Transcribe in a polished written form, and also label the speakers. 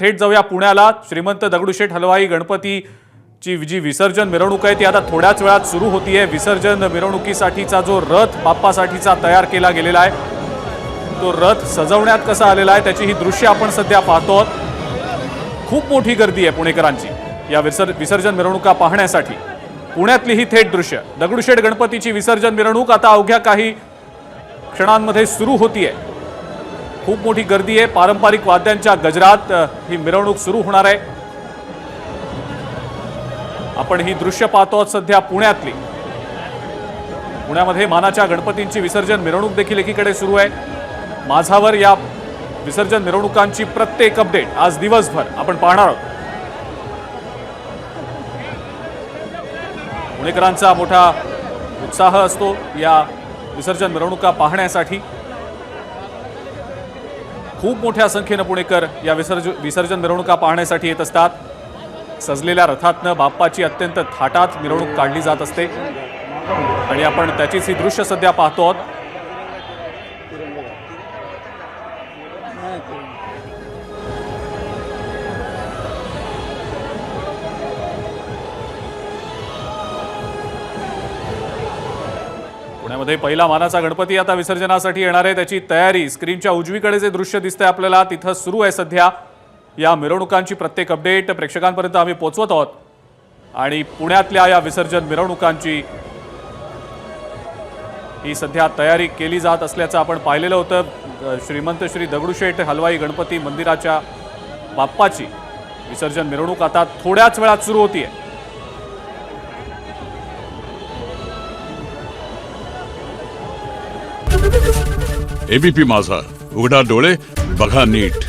Speaker 1: थेट जाऊया पुण्याला। श्रीमंत दगडूशेठ हलवाई गणपतीची जी विसर्जन मिरवणूक आहे ती आता थोड्याच वेळात सुरू होतीये। विसर्जन मिरवणुकीसाठीचा जो रथ बाप्पासाठीचा तयार केला गेलेला आहे तो रथ सजवण्यात कसा आलेला आहे त्याची ही दृश्य आपण सध्या पाहतो। खूप मोठी गर्दी आहे पुणेकरांची या विसर्जन मिरवणुका पाहण्यासाठी। पुण्यातली ही थेट दृश्य दगडूशेठ गणपतीची विसर्जन मिरवणूक आता अवघ्या काही क्षणांमध्ये सुरू होतीये। खूप मोठी गर्दी आहे। पारंपरिक वाद्यांच्या गजरात ही मिरवणूक सुरू होणार आहे। आपण ही दृश्य पाहतो सध्या पुण्यातली। पुण्यामध्ये मानाच्या गणपतींची विसर्जन मिरवणूक देखील एकीकडे सुरू आहे। माझावर या विसर्जन मिरवणुकांची प्रत्येक अपडेट आज दिवसभर आपण पाहणार आहोत। पुणेकरांचा मोठा उत्साह असतो या विसर्जन मिरवणुका पाहण्यासाठी। खूप मोठ्या संख्येने पुणेकर या विसर्जन मिरवणुका पाहण्यासाठी येत असतात। सजलेल्या रथातनं बाप्पाची अत्यंत थाटात मिरवणूक काढली जात असते आणि आपण त्याचीच ही दृश्य सध्या पाहतो आहोत। पुण्यामध्ये पहिला मानाचा गणपती आता विसर्जनासाठी येणार आहे त्याची तयारी स्क्रीनच्या उजवीकडे जे दृश्य दिसतंय आपल्याला तिथं सुरू आहे सध्या। या मिरवणुकांची प्रत्येक अपडेट प्रेक्षकांपर्यंत आम्ही पोहोचवत आहोत आणि पुण्यातल्या या विसर्जन मिरवणुकांची ही सध्या तयारी केली जात असल्याचं आपण पाहिलेलं होतं। श्रीमंत श्री दगडूशेठ हलवाई गणपती मंदिराच्या बाप्पाची विसर्जन मिरवणूक आता थोड्याच वेळात सुरू होतीये।
Speaker 2: एबीपी माझा, उघडा डोळे बघा नीट।